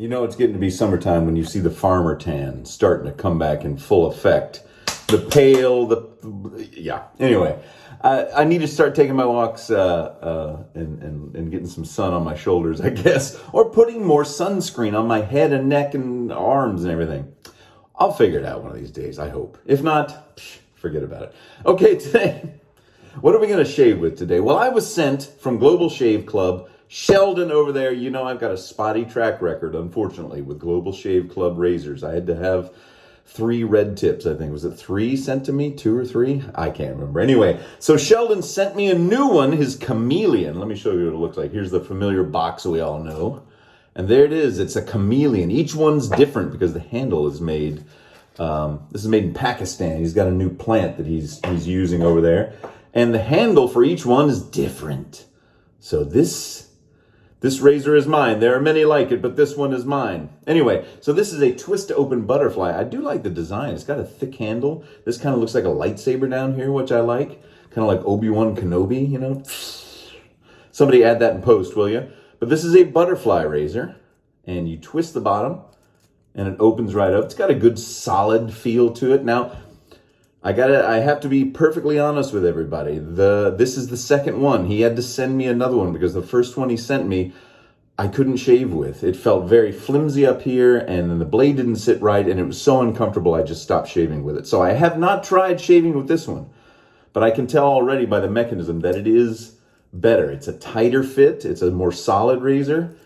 You know it's getting to be summertime when you see the farmer tan starting to come back in full effect. The pale, yeah. Anyway, I need to start taking my walks and getting some sun on my shoulders, I guess, or putting more sunscreen on my head and neck and arms and everything. I'll figure it out one of these days, I hope. If not, forget about it. Okay, today, what are we going to shave with today? Well, I was sent from Global Shave Club. Sheldon over there, you know I've got a spotty track record, unfortunately, with Global Shave Club razors. I had to have 3 red tips, I think. Was it 3 sent to me? 2 or 3? I can't remember. Anyway, so Sheldon sent me a new one, his Chameleon. Let me show you what it looks like. Here's the familiar box we all know. And there it is. It's a Chameleon. Each one's different because the handle is made, this is made in Pakistan. He's got a new plant that he's using over there. And the handle for each one is different. So this razor is mine. There are many like it, but this one is mine. Anyway, so this is a twist-to-open butterfly. I do like the design. It's got a thick handle. This kind of looks like a lightsaber down here, which I like. Kind of like Obi-Wan Kenobi, you know. Somebody add that in post, will you? But this is a butterfly razor, and you twist the bottom, and it opens right up. It's got a good solid feel to it. Now, I have to be perfectly honest with everybody. This is the second one. He had to send me another one because the first one he sent me, I couldn't shave with. It felt very flimsy up here, and then the blade didn't sit right, and it was so uncomfortable I just stopped shaving with it. So I have not tried shaving with this one, but I can tell already by the mechanism that it is better. It's a tighter fit. It's a more solid razor.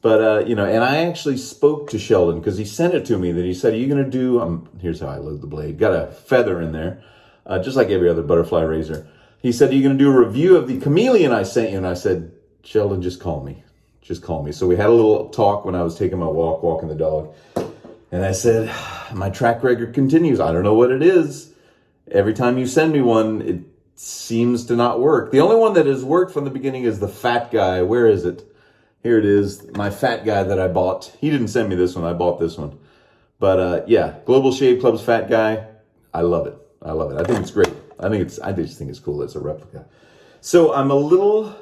But, you know, and I actually spoke to Sheldon because he sent it to me. That he said, are you going to do, here's how I load the blade. Got a feather in there, just like every other butterfly razor. He said, are you going to do a review of the Chameleon I sent you? And I said, Sheldon, just call me. Just call me. So we had a little talk when I was taking my walk, walking the dog. And I said, my track record continues. I don't know what it is. Every time you send me one, it seems to not work. The only one that has worked from the beginning is the fat guy. Where is it? Here it is, my fat guy that I bought. He didn't send me this one, I bought this one. But yeah, Global Shave Club's fat guy, I love it. I love it. I think it's great. I just think it's cool. It's a replica. So I'm a little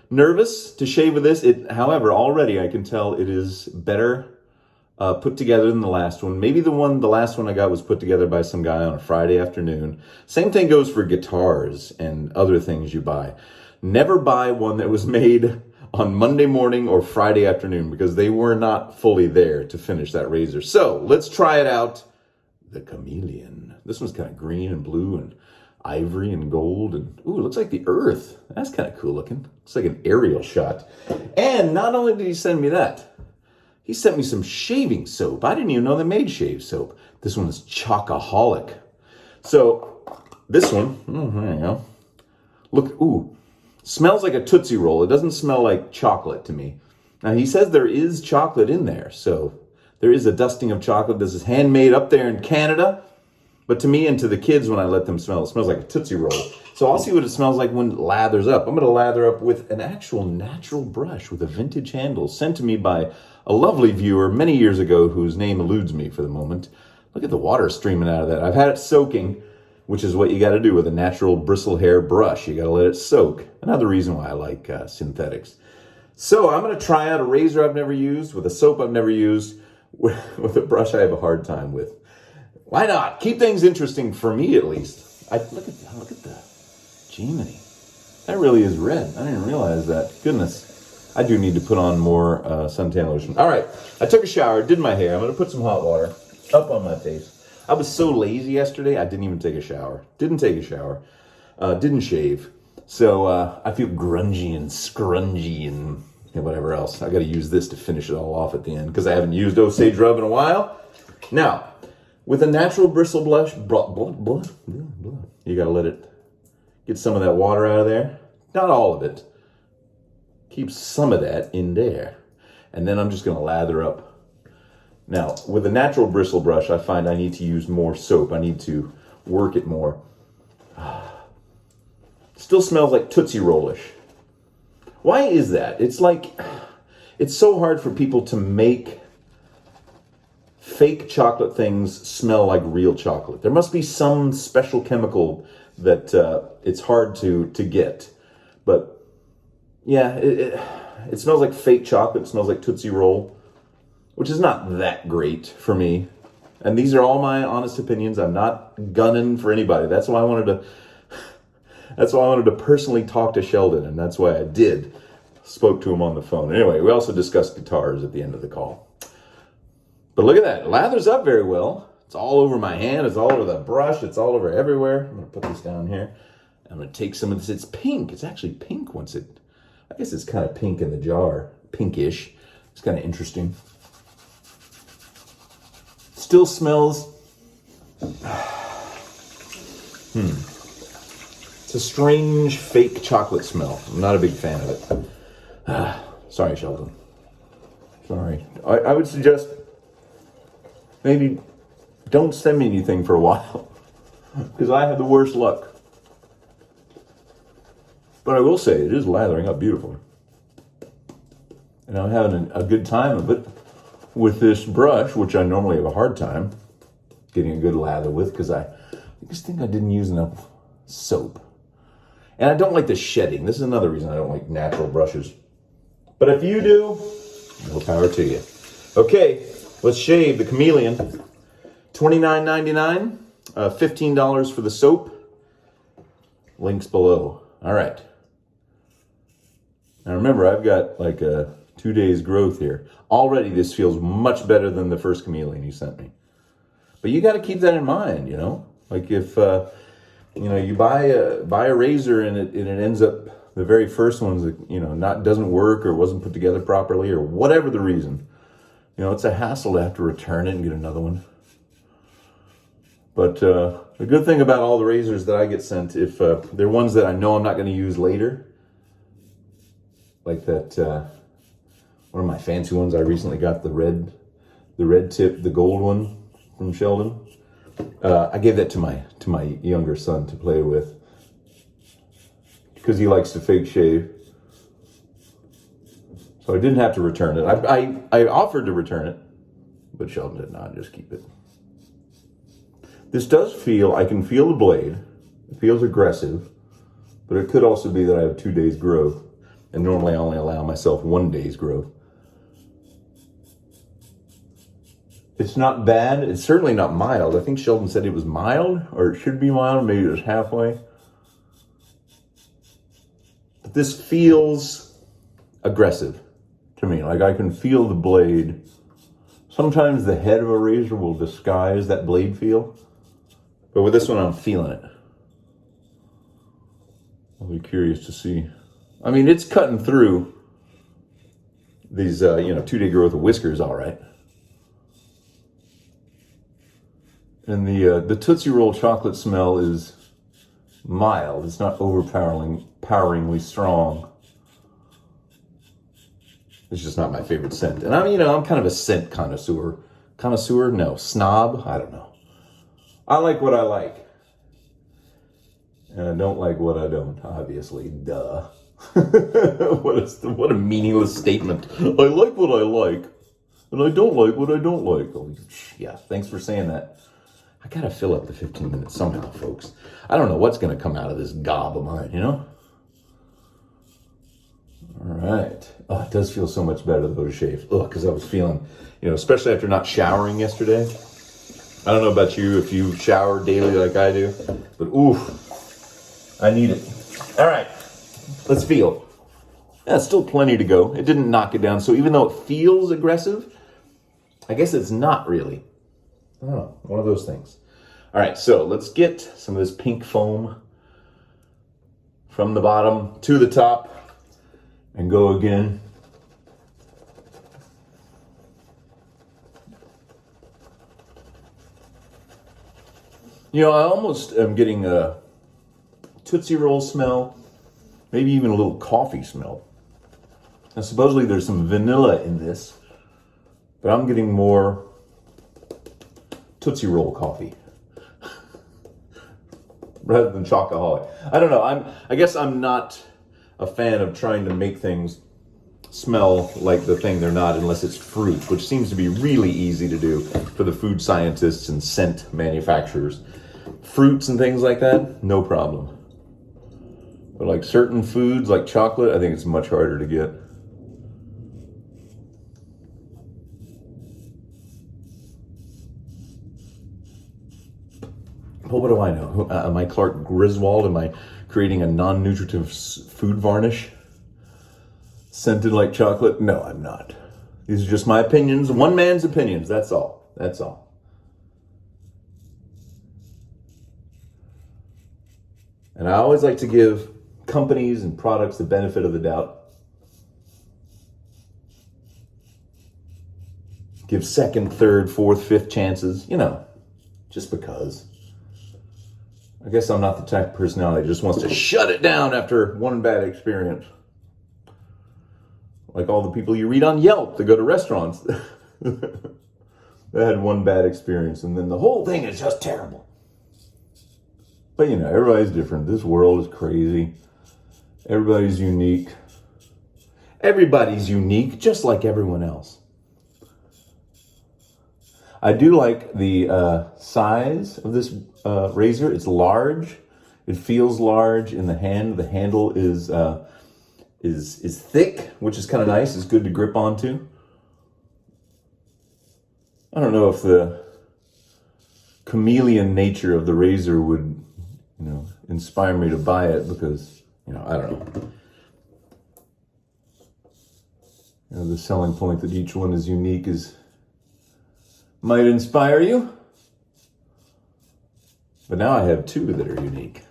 nervous to shave with this. However, already I can tell it is better put together than the last one. Maybe the last one I got was put together by some guy on a Friday afternoon. Same thing goes for guitars and other things you buy. Never buy one that was made on Monday morning or Friday afternoon because they were not fully there to finish that razor. So let's try it out. The Chameleon. This one's kind of green and blue and ivory and gold. And ooh, it looks like the earth. That's kind of cool looking. Looks like an aerial shot. And not only did he send me that, he sent me some shaving soap. I didn't even know they made shave soap. This one is Chocoholic. So this one, there you go. Look, ooh. Smells like a Tootsie Roll. It doesn't smell like chocolate to me. Now, he says there is chocolate in there, so there is a dusting of chocolate. This is handmade up there in Canada, but to me and to the kids when I let them smell, it smells like a Tootsie Roll. So I'll see what it smells like when it lathers up. I'm going to lather up with an actual natural brush with a vintage handle sent to me by a lovely viewer many years ago whose name eludes me for the moment. Look at the water streaming out of that. I've had it soaking, which is what you got to do with a natural bristle hair brush. You got to let it soak. Another reason why I like synthetics. So I'm going to try out a razor I've never used with a soap I've never used with a brush I have a hard time with. Why not? Keep things interesting for me at least. Look at the Gemini. That really is red. I didn't realize that. Goodness. I do need to put on more suntan lotion. All right. I took a shower, did my hair. I'm going to put some hot water up on my face. I was so lazy yesterday, I didn't even take a shower. Didn't shave. So I feel grungy and scrungy and whatever else. I got to use this to finish it all off at the end because I haven't used Osage Rub in a while. Now, with a natural bristle brush, you got to let it get some of that water out of there. Not all of it. Keep some of that in there. And then I'm just going to lather up. Now, with a natural bristle brush, I find I need to use more soap. I need to work it more. Still smells like Tootsie Roll-ish. Why is that? It's so hard for people to make fake chocolate things smell like real chocolate. There must be some special chemical that it's hard to get. But, yeah, it smells like fake chocolate. It smells like Tootsie Roll. which is not that great for me. And these are all my honest opinions. I'm not gunning for anybody. That's why I wanted to personally talk to Sheldon, and that's why I did. Spoke to him on the phone. Anyway, we also discussed guitars at the end of the call. But look at that. It lathers up very well. It's all over my hand. It's all over the brush. It's all over everywhere. I'm going to put this down here. I'm going to take some of this. It's pink. It's actually pink I guess it's kind of pink in the jar. Pinkish. It's kind of interesting. Still smells. It's a strange fake chocolate smell. I'm not a big fan of it. Sorry, Sheldon. Sorry. I would suggest maybe don't send me anything for a while, because I have the worst luck. But I will say it is lathering up beautifully. And I'm having a good time of it with this brush, which I normally have a hard time getting a good lather with, because I just think I didn't use enough soap. And I don't like the shedding. This is another reason I don't like natural brushes. But if you do, more power to you. Okay, let's shave the Chameleon. $29.99, $15 for the soap. Links below. All right. Now remember, I've got like a 2 days growth here. Already this feels much better than the first Chameleon you sent me. But you got to keep that in mind, you know? Like if, you buy a razor and it ends up, the very first one's, doesn't work or wasn't put together properly or whatever the reason. It's a hassle to have to return it and get another one. But the good thing about all the razors that I get sent, if they're ones that I know I'm not going to use later, like that, one of my fancy ones, I recently got the red tip, the gold one from Sheldon. I gave that to my younger son to play with, because he likes to fake shave. So I didn't have to return it. I offered to return it, but Sheldon did not. Just keep it. This does feel, I can feel the blade. It feels aggressive, but it could also be that I have 2 days growth, and normally I only allow myself 1 day's growth. It's not bad. It's certainly not mild. I think Sheldon said it was mild, or it should be mild. Maybe it was halfway. But this feels aggressive to me. Like I can feel the blade. Sometimes the head of a razor will disguise that blade feel. But with this one, I'm feeling it. I'll be curious to see. I mean, it's cutting through these, 2-day growth of whiskers all right. And the Tootsie Roll chocolate smell is mild. It's not poweringly strong. It's just not my favorite scent. And I'm kind of a scent connoisseur. Connoisseur? No. Snob? I don't know. I like what I like. And I don't like what I don't, obviously. Duh. What a meaningless statement. I like what I like, and I don't like what I don't like. Oh, yeah, thanks for saying that. I gotta fill up the 15 minutes somehow, folks. I don't know what's gonna come out of this gob of mine, All right. Oh, it does feel so much better though to shave. Because I was feeling, especially after not showering yesterday. I don't know about you if you shower daily like I do, but oof, I need it. All right, let's feel. Yeah, still plenty to go. It didn't knock it down. So even though it feels aggressive, I guess it's not really. I don't know, one of those things. All right, so let's get some of this pink foam from the bottom to the top and go again. I almost am getting a Tootsie Roll smell, maybe even a little coffee smell. Now, supposedly there's some vanilla in this, but I'm getting more Tootsie Roll coffee rather than chocoholic. I don't know. I guess I'm not a fan of trying to make things smell like the thing they're not unless it's fruit, which seems to be really easy to do for the food scientists and scent manufacturers. Fruits and things like that, no problem. But like certain foods like chocolate, I think it's much harder to get. Well, what do I know? Am I Clark Griswold? Am I creating a non-nutritive food varnish scented like chocolate? No, I'm not. These are just my opinions, one man's opinions. That's all. That's all. And I always like to give companies and products the benefit of the doubt. Give second, third, fourth, fifth chances, just because. I guess I'm not the type of personality that just wants to shut it down after one bad experience. Like all the people you read on Yelp that go to restaurants. They had one bad experience and then the whole thing is just terrible. But everybody's different. This world is crazy. Everybody's unique. Everybody's unique, just like everyone else. I do like the size of this razor. It's large. It feels large in the hand. The handle is thick, which is kind of nice. It's good to grip onto. I don't know if the chameleon nature of the razor would, inspire me to buy it because, I don't know. The selling point that each one is unique might inspire you. But now I have two that are unique.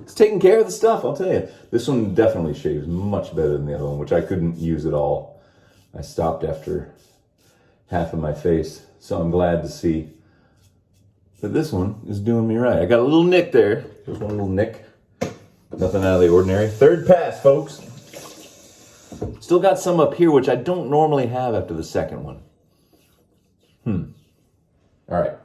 It's taking care of the stuff, I'll tell you. This one definitely shaves much better than the other one, which I couldn't use at all. I stopped after half of my face. So I'm glad to see that this one is doing me right. I got a little nick there. Just one little nick. Nothing out of the ordinary. Third pass, folks. Still got some up here, which I don't normally have after the second one. All right.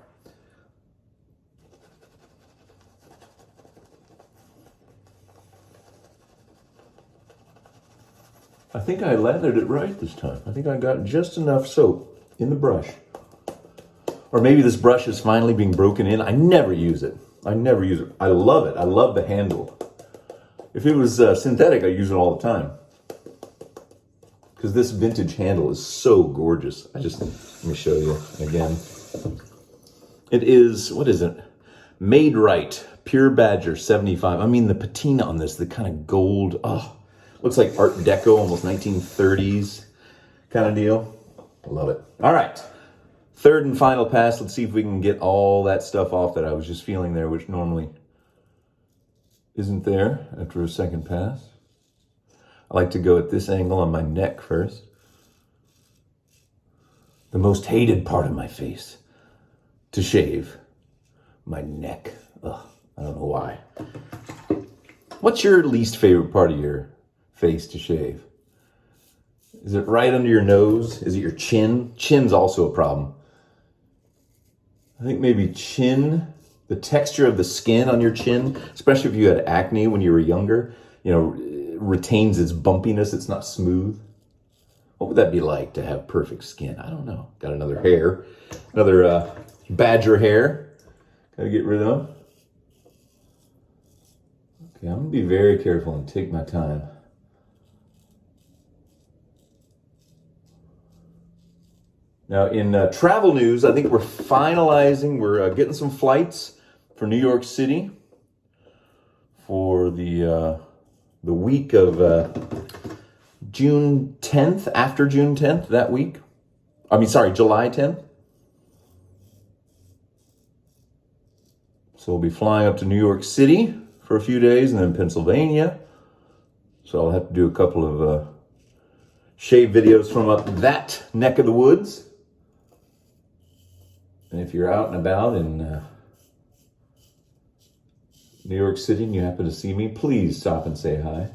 I think I lathered it right this time. I think I got just enough soap in the brush. Or maybe this brush is finally being broken in. I never use it. I love it. I love the handle. If it was synthetic, I use it all the time. Because this vintage handle is so gorgeous. Let me show you again. It is, what is it? Made Right, Pure Badger 75. I mean, the patina on this, the kind of gold, looks like Art Deco, almost 1930s kind of deal. I love it. All right. Third and final pass. Let's see if we can get all that stuff off that I was just feeling there, which normally isn't there after a second pass. I like to go at this angle on my neck first. The most hated part of my face to shave. My neck. Ugh, I don't know why. What's your least favorite part of your face to shave? Is it right under your nose? Is it your chin? Chin's also a problem. I think maybe chin, the texture of the skin on your chin, especially if you had acne when you were younger, retains its bumpiness. It's not smooth. What would that be like to have perfect skin? I don't know. Got another hair, another badger hair. Got to get rid of. Okay, I'm going to be very careful and take my time. Now, in travel news, I think we're getting some flights for New York City for the week of June 10th, after June 10th, that week. July 10th. So we'll be flying up to New York City for a few days and then Pennsylvania. So I'll have to do a couple of shave videos from up that neck of the woods. And if you're out and about in New York City and you happen to see me, please stop and say hi.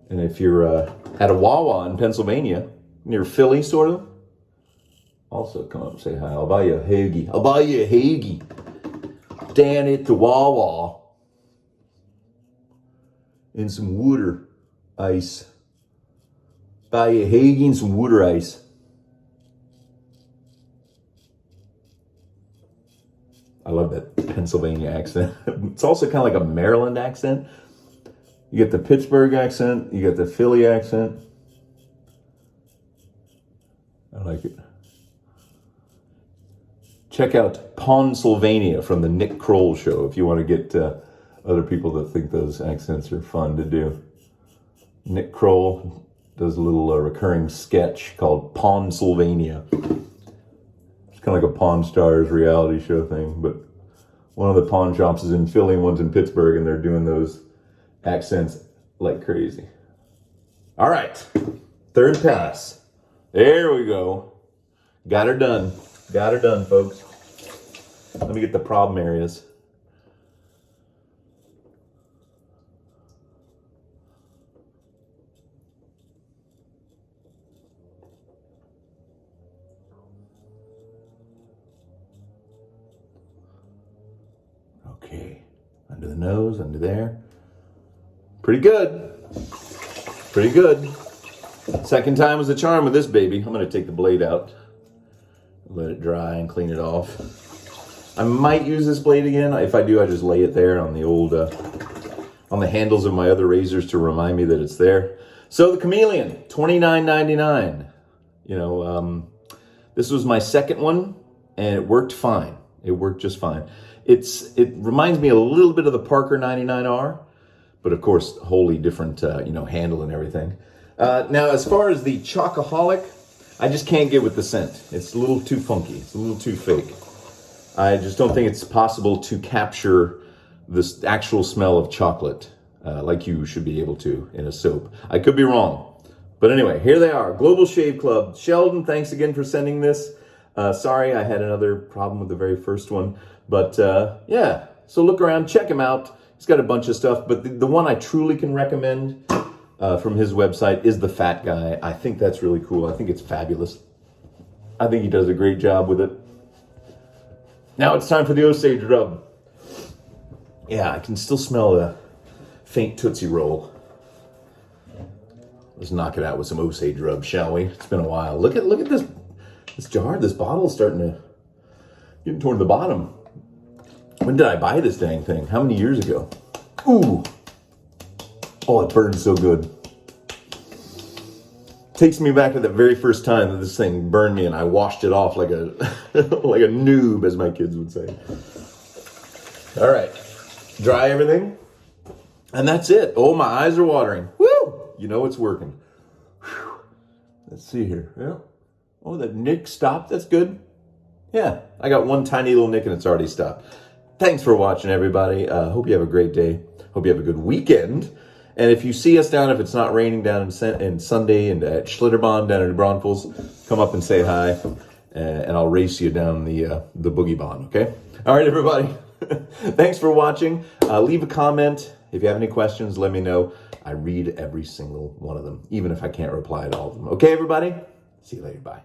And if you're at a Wawa in Pennsylvania, near Philly, sort of, also come up and say hi. I'll buy you a hoagie. Down at the Wawa. And some water ice. Buy you a hoagie and some water ice. I love that Pennsylvania accent. It's also kind of like a Maryland accent. You get the Pittsburgh accent. You get the Philly accent. I like it. Check out Pennsylvania from the Nick Kroll Show if you want to get other people that think those accents are fun to do. Nick Kroll does a little recurring sketch called Pennsylvania. It's kind of like a Pawn Stars reality show thing, but one of the pawn shops is in Philly and one's in Pittsburgh, and they're doing those accents like crazy. All right, third pass. There we go. Got her done. Got her done, folks. Let me get the problem areas. Okay. Under the nose, under there. Pretty good. Pretty good. Second time was the charm with this baby. I'm going to take the blade out. Let it dry and clean it off. I might use this blade again. If I do, I just lay it there on the old, on the handles of my other razors to remind me that it's there. So the Chameleon, $29.99. You know, this was my second one, and it worked fine. It worked just fine. It reminds me a little bit of the Parker 99R, but of course, wholly different, you know, handle and everything. Now, as far as the Chocoholic, I just can't get with the scent. It's a little too funky. It's a little too fake. I just don't think it's possible to capture this actual smell of chocolate like you should be able to in a soap. I could be wrong. But anyway, here they are. Global Shave Club. Sheldon, thanks again for sending this. Sorry, I had another problem with the very first one. But yeah, so look around, check him out. He's got a bunch of stuff. But the one I truly can recommend from his website is the Fat Guy. I think that's really cool. I think it's fabulous. I think he does a great job with it. Now it's time for the Osage rub. Yeah, I can still smell the faint Tootsie Roll. Let's knock it out with some Osage rub, shall we? It's been a while. Look at this jar. This bottle is starting to get toward the bottom. When did I buy this dang thing? How many years ago? Ooh. Oh, it burns so good. Takes me back to the very first time that this thing burned me and I washed it off like a like a noob, as my kids would say. All right. Dry everything. And that's it. Oh, my eyes are watering. Woo! You know it's working. Whew. Let's see here. Yeah. Oh, that nick stopped. That's good. Yeah. I got one tiny little nick and it's already stopped. Thanks for watching, everybody. Hope you have a great day. Hope you have a good weekend. And if you see us down, if it's not raining down in Sunday and at Schlitterbahn down in Braunfels, come up and say hi, and I'll race you down the Boogie Bahn, okay? All right, everybody. Thanks for watching. Leave a comment. If you have any questions, let me know. I read every single one of them, even if I can't reply to all of them. Okay, everybody? See you later. Bye.